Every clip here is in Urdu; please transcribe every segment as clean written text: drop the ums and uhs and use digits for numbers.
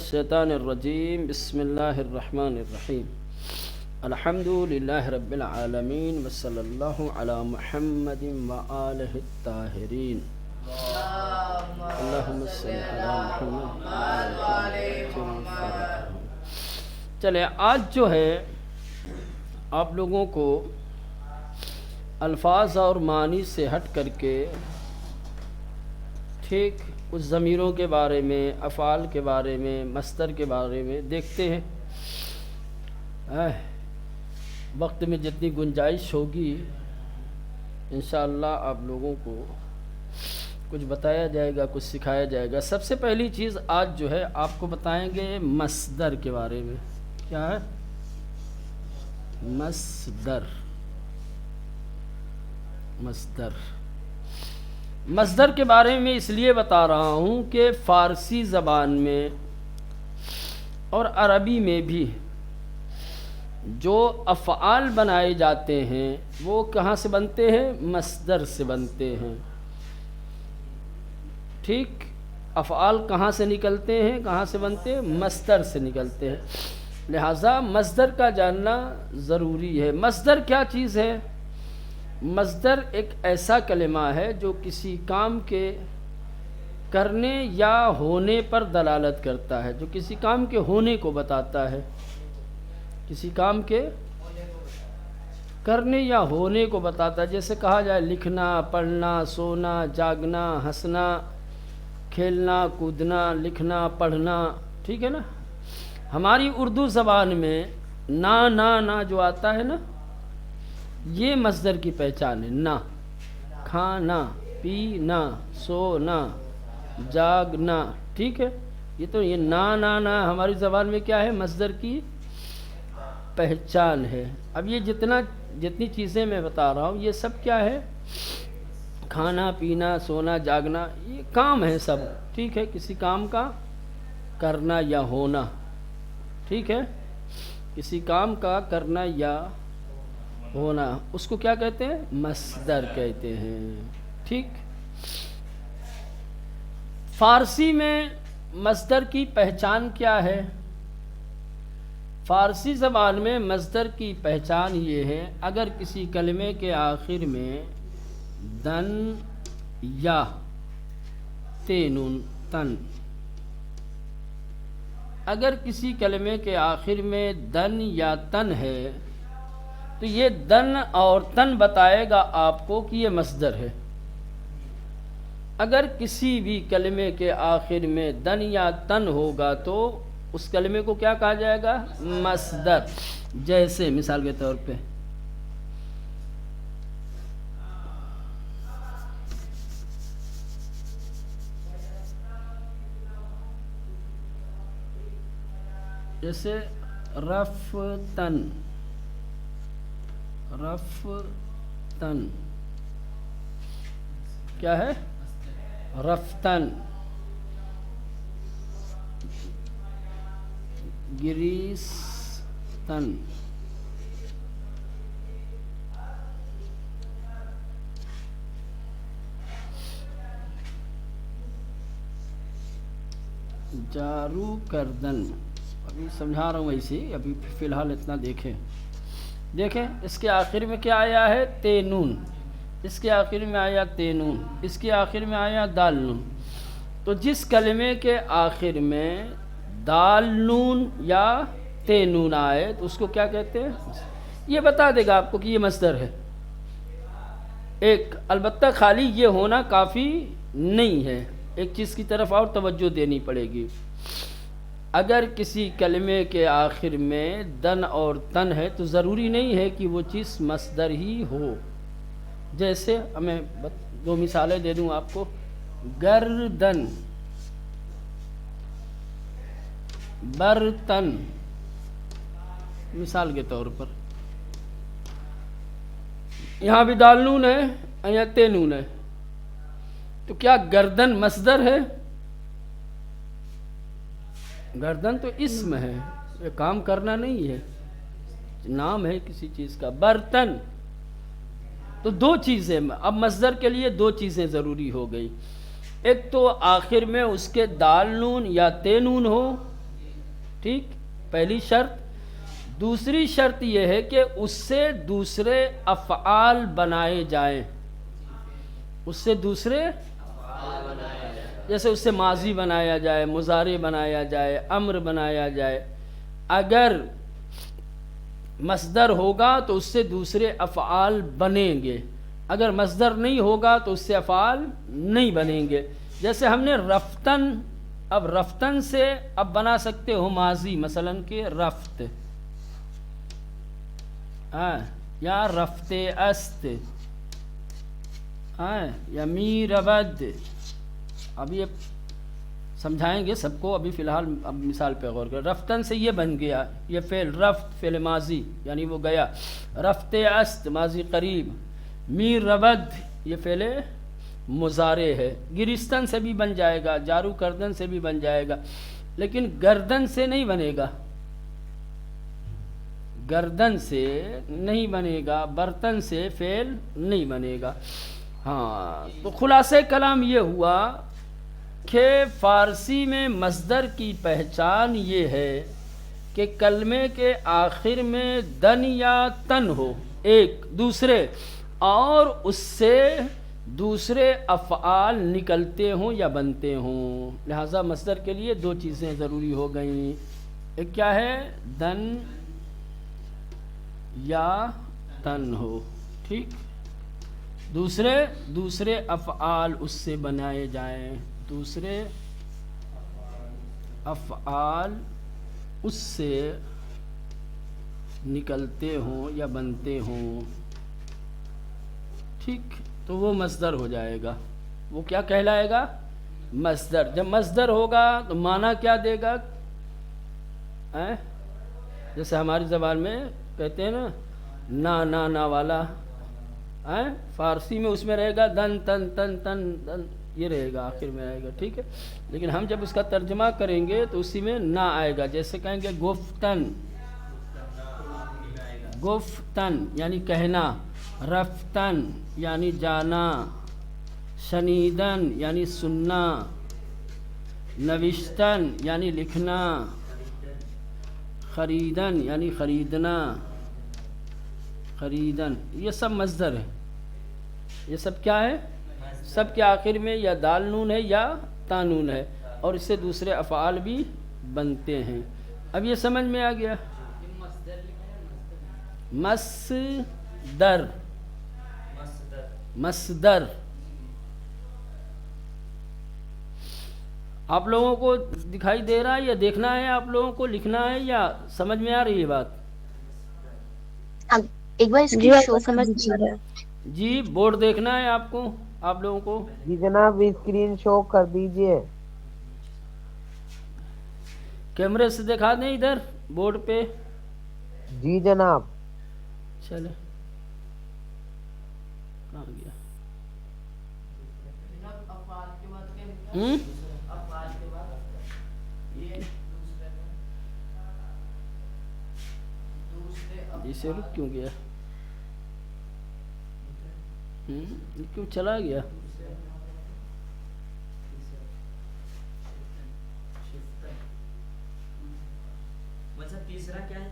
الشیطان الرجیم بسم اللہ الرحمن الرحیم الحمد للہ رب العالمین وصلی اللہ علی محمد وآلہ الطاہرین اللہم صلی علی محمد. چلے آج جو ہے آپ لوگوں کو الفاظ اور معنی سے ہٹ کر کے ٹھیک کچھ ضمیروں کے بارے میں، افعال کے بارے میں، مصدر کے بارے میں دیکھتے ہیں. وقت میں جتنی گنجائش ہوگی انشاءاللہ آپ لوگوں کو کچھ بتایا جائے گا، کچھ سکھایا جائے گا. سب سے پہلی چیز آج جو ہے آپ کو بتائیں گے مصدر کے بارے میں. کیا ہے مصدر؟ مصدر کے بارے میں اس لیے بتا رہا ہوں کہ فارسی زبان میں اور عربی میں بھی جو افعال بنائے جاتے ہیں وہ کہاں سے بنتے ہیں؟ مصدر سے بنتے ہیں. ٹھیک، افعال کہاں سے نکلتے ہیں، کہاں سے بنتے ہیں؟ مصدر سے نکلتے ہیں. لہذا مصدر کا جاننا ضروری ہے. مصدر کیا چیز ہے؟ مصدر ایک ایسا کلمہ ہے جو کسی کام کے کرنے یا ہونے پر دلالت کرتا ہے، جو کسی کام کے ہونے کو بتاتا ہے، کسی کام کے کرنے یا ہونے کو بتاتا ہے. جیسے کہا جائے لکھنا، پڑھنا، سونا، جاگنا، ہنسنا، کھیلنا، کودنا، لکھنا، پڑھنا. ٹھیک ہے نا. ہماری اردو زبان میں نا جو آتا ہے نا، یہ مصدر کی پہچان ہے. نا، کھانا، پینا، سونا، جاگنا. ٹھیک ہے، یہ تو یہ نا ہماری زبان میں کیا ہے؟ مصدر کی پہچان ہے. اب یہ جتنی چیزیں میں بتا رہا ہوں یہ سب کیا ہے؟ کھانا، پینا، سونا، جاگنا، یہ کام ہے سب. ٹھیک ہے، کسی کام کا کرنا یا ہونا. ٹھیک ہے، کسی کام کا کرنا یا ہونا، اس کو کیا کہتے ہیں؟ مصدر کہتے ہیں. ٹھیک، فارسی میں مصدر کی پہچان کیا ہے؟ فارسی زبان میں مصدر کی پہچان یہ ہے، اگر کسی کلمے کے آخر میں دن یا تین تن، اگر کسی کلمے کے آخر میں دن یا تن ہے تو یہ دن اور تن بتائے گا آپ کو کہ یہ مصدر ہے. اگر کسی بھی کلمے کے آخر میں دن یا تن ہوگا تو اس کلمے کو کیا کہا جائے گا؟ مصدر. جیسے مثال کے طور پہ جیسے رفتن کیا ہے؟ رفتن. گریستن. جارو کردن. ابھی سمجھا رہا ہوں ایسے، ابھی فی الحال اتنا دیکھیں. اس کے آخر میں کیا آیا ہے؟ تینون. اس کے آخر میں آیا تینون. اس کے آخر میں آیا دال نون. تو جس کلمے کے آخر میں دال نون یا تینون آئے تو اس کو کیا کہتے ہیں؟ یہ بتا دے گا آپ کو کہ یہ مصدر ہے. ایک البتہ خالی یہ ہونا کافی نہیں ہے، ایک چیز کی طرف اور توجہ دینی پڑے گی. اگر کسی کلمے کے آخر میں دن اور تن ہے تو ضروری نہیں ہے کہ وہ چیز مصدر ہی ہو. جیسے میں دو مثالیں دے دوں آپ کو. گردن، برتن، مثال کے طور پر. یہاں بھی دال نون ہے، یہاں تینون ہے، تو کیا گردن مصدر ہے؟ گردن تو اسم ہے، یہ کام کرنا نہیں ہے، نام ہے کسی چیز کا. برتن، تو دو چیزیں. اب مصدر کے لیے دو چیزیں ضروری ہو گئی. ایک تو آخر میں اس کے دال نون یا تے نون ہو، ٹھیک، پہلی شرط۔ دوسری شرط یہ ہے کہ اس سے دوسرے افعال بنائے جائیں، اس سے دوسرے جیسے اس سے ماضی بنایا جائے، مضارع بنایا جائے، امر بنایا جائے۔ اگر مصدر ہوگا تو اس سے دوسرے افعال بنیں گے، اگر مصدر نہیں ہوگا تو اس سے افعال نہیں بنیں گے۔ جیسے ہم نے رفتن، اب رفتن سے اب بنا سکتے ہو ماضی، مثلا کہ رفت، یا رفت است، یا می رود۔ اب یہ سمجھائیں گے سب کو، ابھی فی الحال اب مثال پہ غور کریں۔ رفتن سے یہ بن گیا، یہ فعل رفت فعل ماضی یعنی وہ گیا، رفت است ماضی قریب، می رود یہ فعل مضارع ہے۔ گرستن سے بھی بن جائے گا، جارو کردن سے بھی بن جائے گا، لیکن گردن سے نہیں بنے گا، گردن سے نہیں بنے گا، برتن سے فعل نہیں بنے گا۔ ہاں، تو خلاصہ کلام یہ ہوا کہ فارسی میں مصدر کی پہچان یہ ہے کہ کلمے کے آخر میں دن یا تن ہو ایک دوسرے، اور اس سے دوسرے افعال نکلتے ہوں یا بنتے ہوں۔ لہٰذا مصدر کے لیے دو چیزیں ضروری ہو گئیں، ایک کیا ہے، دن یا تن ہو، ٹھیک، دوسرے افعال اس سے بنائے جائیں، دوسرے افعال اس سے نکلتے ہوں یا بنتے ہوں، ٹھیک، تو وہ مصدر ہو جائے گا۔ وہ کیا کہلائے گا، مصدر۔ جب مصدر ہوگا تو معنی کیا دے گا، جیسے ہماری زبان میں کہتے ہیں نا نا والا، فارسی میں اس میں رہے گا دن تن تن تن تن، یہ رہے گا آخر میں آئے گا، ٹھیک ہے، لیکن ہم جب اس کا ترجمہ کریں گے تو اسی میں نہ آئے گا۔ جیسے کہیں گے گفتن، گفتن یعنی کہنا، رفتن یعنی جانا، شنیدن یعنی سننا، نوشتن یعنی لکھنا، خریدن یعنی خریدنا، خریدن، یہ سب مصدر ہے، یہ سب کیا ہے، سب کے آخر میں یا دال نون ہے یا تا نون ہے، اور اس سے دوسرے افعال بھی بنتے ہیں۔ اب یہ سمجھ میں آ گیا، مصدر، مصدر آپ لوگوں کو دکھائی دے رہا ہے یا دیکھنا ہے، آپ لوگوں کو لکھنا ہے یا سمجھ میں آ رہی ہے بات؟ ایک بار اس کی شو سمجھ جی، بورڈ دیکھنا ہے آپ کو، آپ لوگوں کو؟ جی جناب، اسکرین شو کر دیجئے۔ کیمرے سے دکھا دیں ادھر بورڈ پہ؟ جی جناب۔ چلے، کہاں گیا؟ اسے رک کیوں گیا، کیوں چلا گیا؟ تیسرا کیا ہے؟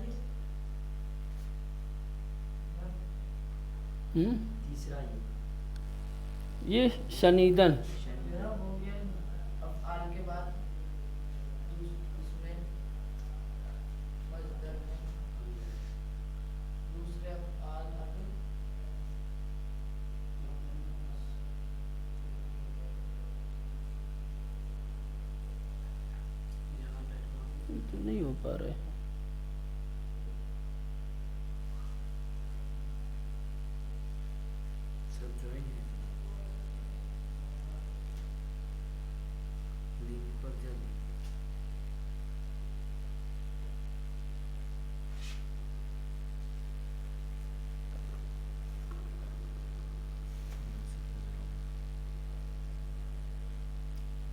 تیسرا یہ شنیدن، افعال کے بعد اس میں مصدر میں دوسرے افعال آتے، تو نہیں ہو پا رہے۔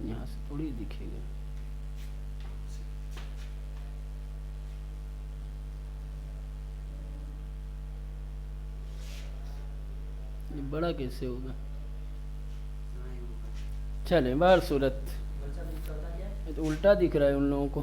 یہاں سے تھوڑی دکھے گا، یہ بڑا کیسے ہوگا؟ چلیں، باہر صورت، یہ تو الٹا دکھ رہا ہے ان لوگوں کو،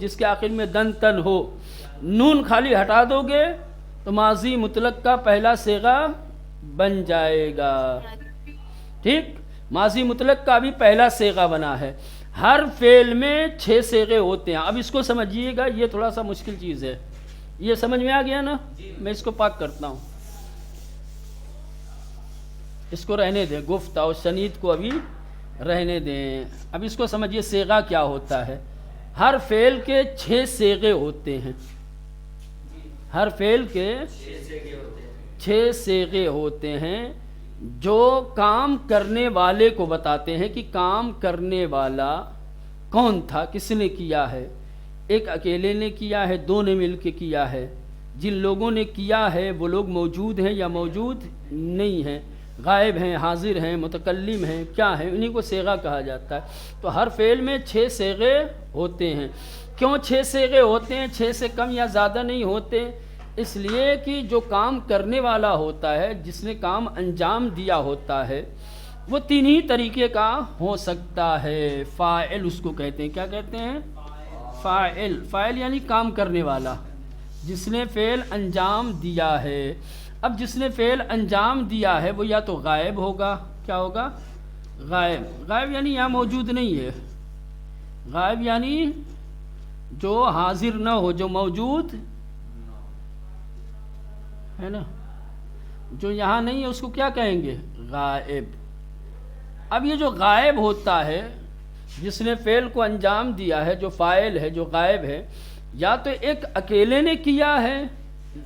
جس کے آخر میں دن تن ہو، نون خالی ہٹا دو گے تو ماضی مطلق کا پہلا صیغہ بن جائے گا. ٹھیک، ماضی مطلق کا بھی پہلا صیغہ بنا ہے. ہر فعل میں 6 صیغے ہوتے ہیں. اب اس کو سمجھیے گا، یہ تھوڑا سا مشکل چیز ہے. یہ سمجھ میں آ گیا نا؟ میں اس کو پاک کرتا ہوں، اس کو رہنے دیں، گفت اور شنید کو ابھی رہنے دیں. اب اس کو سمجھیے صیغہ کیا ہوتا ہے. ہر فعل کے 6 صیغے ہوتے ہیں. ہر فعل کے 6 صیغے ہوتے ہیں جو کام کرنے والے کو بتاتے ہیں کہ کام کرنے والا کون تھا، کس نے کیا ہے. ایک اکیلے نے کیا ہے، 2 نے مل کے کیا ہے. جن لوگوں نے کیا ہے وہ لوگ موجود ہیں یا موجود نہیں ہیں، غائب ہیں، حاضر ہیں، متکلم ہیں، کیا ہیں، انہی کو صیغہ کہا جاتا ہے. تو ہر فعل میں 6 صیغے ہوتے ہیں. کیوں 6 صیغے ہوتے ہیں؟ 6 سے کم یا زیادہ نہیں ہوتے. اس لیے کہ جو کام کرنے والا ہوتا ہے، جس نے کام انجام دیا ہوتا ہے، وہ 3 ہی طریقے کا ہو سکتا ہے. فاعل اس کو کہتے ہیں. کیا کہتے ہیں؟ فاعل. فاعل یعنی کام کرنے والا، جس نے فعل انجام دیا ہے. اب جس نے فعل انجام دیا ہے وہ یا تو غائب ہوگا. کیا ہوگا؟ غائب. غائب یعنی یہاں موجود نہیں ہے. غائب یعنی جو حاضر نہ ہو، جو موجود ہے نا، جو یہاں نہیں ہے اس کو کیا کہیں گے؟ غائب. اب یہ جو غائب ہوتا ہے، جس نے فعل کو انجام دیا ہے، جو فاعل ہے، جو غائب ہے، یا تو ایک اکیلے نے کیا ہے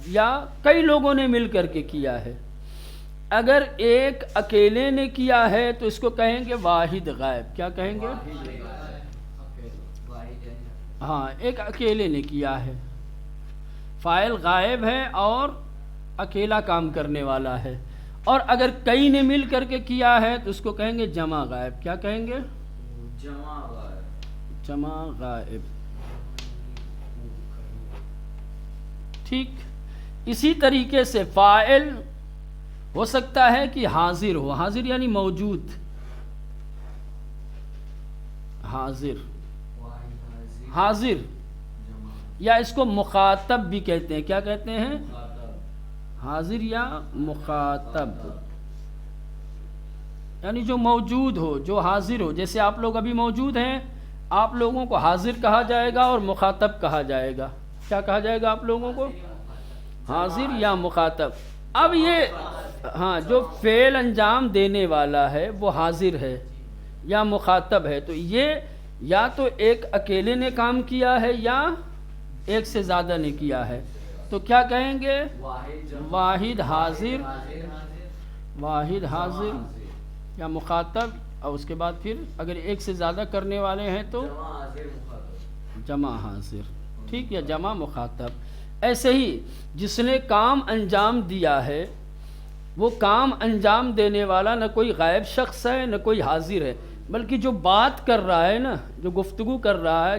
یا کئی لوگوں نے مل کر کے کیا ہے. اگر ایک اکیلے نے کیا ہے تو اس کو کہیں گے واحد غائب. کیا کہیں گے؟ ہاں، ایک اکیلے نے کیا ہے، فاعل غائب ہے اور اکیلا کام کرنے والا ہے. اور اگر کئی نے مل کر کے کیا ہے تو اس کو کہیں گے جمع غائب. کیا کہیں گے؟ جمع غائب. ٹھیک. اسی طریقے سے فاعل ہو سکتا ہے کہ حاضر ہو. حاضر یعنی موجود. حاضر. حاضر یا اس کو مخاطب بھی کہتے ہیں. کیا کہتے ہیں؟ حاضر یا مخاطب، یعنی جو موجود ہو، جو حاضر ہو. جیسے آپ لوگ ابھی موجود ہیں، آپ لوگوں کو حاضر کہا جائے گا اور مخاطب کہا جائے گا. کیا کہا جائے گا آپ لوگوں کو؟ حاضر یا مخاطب. اب یہ ہاں، جو فعل انجام دینے والا ہے وہ حاضر ہے یا مخاطب ہے. تو یہ یا تو ایک اکیلے نے کام کیا ہے یا ایک سے زیادہ نے کیا ہے. تو کیا کہیں گے؟ واحد حاضر. واحد حاضر یا مخاطب. اور اس کے بعد پھر اگر ایک سے زیادہ کرنے والے ہیں تو جمع حاضر. ٹھیک، یا جمع مخاطب. ایسے ہی جس نے کام انجام دیا ہے، وہ کام انجام دینے والا نہ کوئی غائب شخص ہے نہ کوئی حاضر ہے، بلکہ جو بات کر رہا ہے نا، جو گفتگو کر رہا ہے،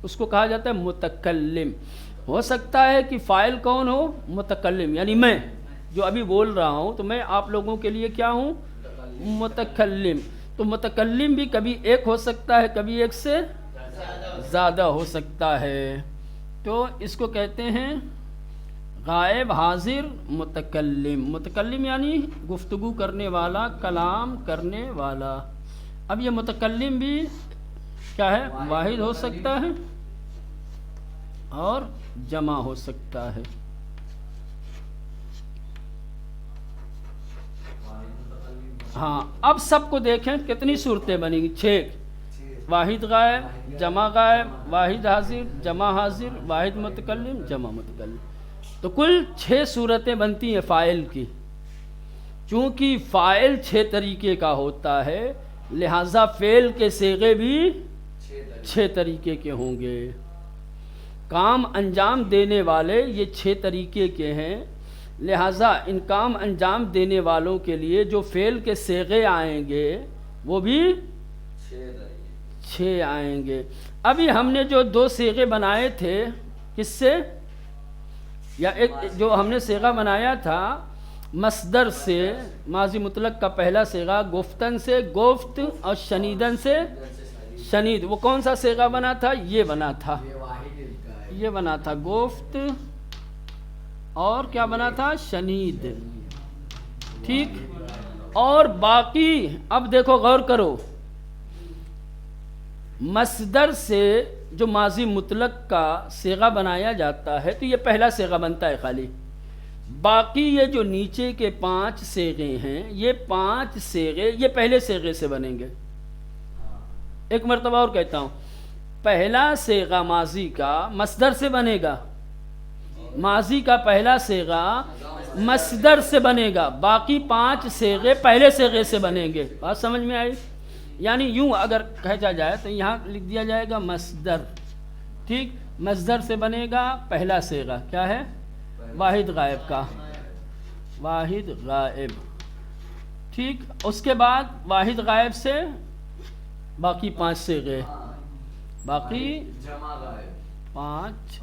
اس کو کہا جاتا ہے متکلم. ہو سکتا ہے کہ فاعل کون ہو؟ متکلم، یعنی میں جو ابھی بول رہا ہوں تو میں آپ لوگوں کے لیے کیا ہوں؟ متکلم. تو متکلم بھی کبھی ایک ہو سکتا ہے، کبھی ایک سے زیادہ ہو سکتا ہے. تو اس کو کہتے ہیں غائب، حاضر، متکلم. متکلم یعنی گفتگو کرنے والا، کلام کرنے والا. اب یہ متکلم بھی کیا ہے؟ واحد ہو سکتا ہے اور جمع ہو سکتا ہے. ہاں، اب سب کو دیکھیں کتنی صورتیں بنیں گی؟ 6. واحد غائب، جمع غائب، واحد حاضر، جمع حاضر، واحد متکلم، جمع متکلم. تو کل 6 صورتیں بنتی ہیں فاعل کی. چونکہ فاعل 6 طریقے کا ہوتا ہے، لہٰذا فعل کے صیغے بھی 6 طریقے کے ہوں گے. کام انجام دینے والے یہ 6 طریقے کے ہیں، لہٰذا ان کام انجام دینے والوں کے لیے جو فعل کے صیغے آئیں گے وہ بھی 6 آئیں گے. ابھی ہم نے جو 2 صیغے بنائے تھے، کس سے؟ یا ایک جو ہم نے صیغہ بنایا تھا مصدر سے، ماضی مطلق کا پہلا صیغہ گفتن سے، گفت، اور شنیدن سے شنید. وہ کون سا صیغہ بنا تھا؟ یہ بنا تھا، یہ واحد کا ہے. یہ بنا تھا گفت، اور کیا بنا تھا؟ شنید. ٹھیک. اور باقی اب دیکھو غور کرو، مصدر سے جو ماضی مطلق کا صیغہ بنایا جاتا ہے تو یہ پہلا صیغہ بنتا ہے خالی. باقی یہ جو نیچے کے 5 صیغے ہیں، یہ 5 صیغے یہ پہلے صیغے سے بنیں گے. ایک مرتبہ اور کہتا ہوں، پہلا صیغہ ماضی کا مصدر سے بنے گا. ماضی کا پہلا صیغہ مصدر سے بنے گا، باقی 5 صیغے پہلے صیغے سے بنیں گے. بات سمجھ میں آئی؟ یعنی یوں اگر کہا جائے تو یہاں لکھ دیا جائے گا مصدر. ٹھیک. مصدر سے بنے گا پہلا صیغہ، کیا ہے؟ واحد غائب کا. واحد غائب. ٹھیک. اس کے بعد واحد غائب سے باقی 5 صیغے، باقی جمع غائب. 5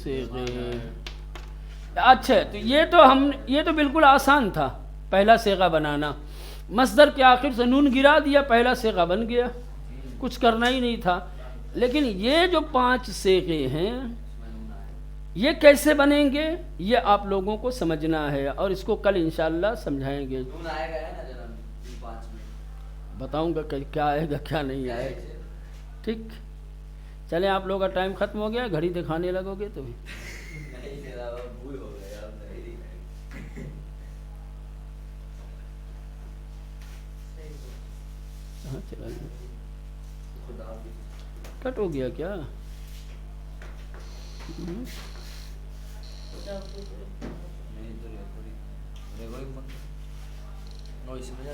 صیغے. اچھا، تو یہ تو بالکل آسان تھا پہلا صیغہ بنانا. مصدر کے آخر سے نون گرا دیا، پہلا صیغہ بن گیا، کچھ کرنا ہی نہیں تھا. لیکن یہ جو 5 صیغے ہیں یہ کیسے بنیں گے یہ آپ لوگوں کو سمجھنا ہے، اور اس کو کل انشاءاللہ سمجھائیں گے. نون آئے گا نا جناب 5 میں بتاؤں گا کہ کیا آئے گا کیا نہیں آئے گا. ٹھیک. چلیں آپ لوگوں کا ٹائم ختم ہو گیا، گھڑی دکھانے لگو گے تو نہیں جناب بھول ہو گیا اب نہیں. کہاں چلا گیا؟ خدا حافظ. کٹ ہو گیا کیا؟ نہیں تو ریکارڈنگ مت. نو اس میں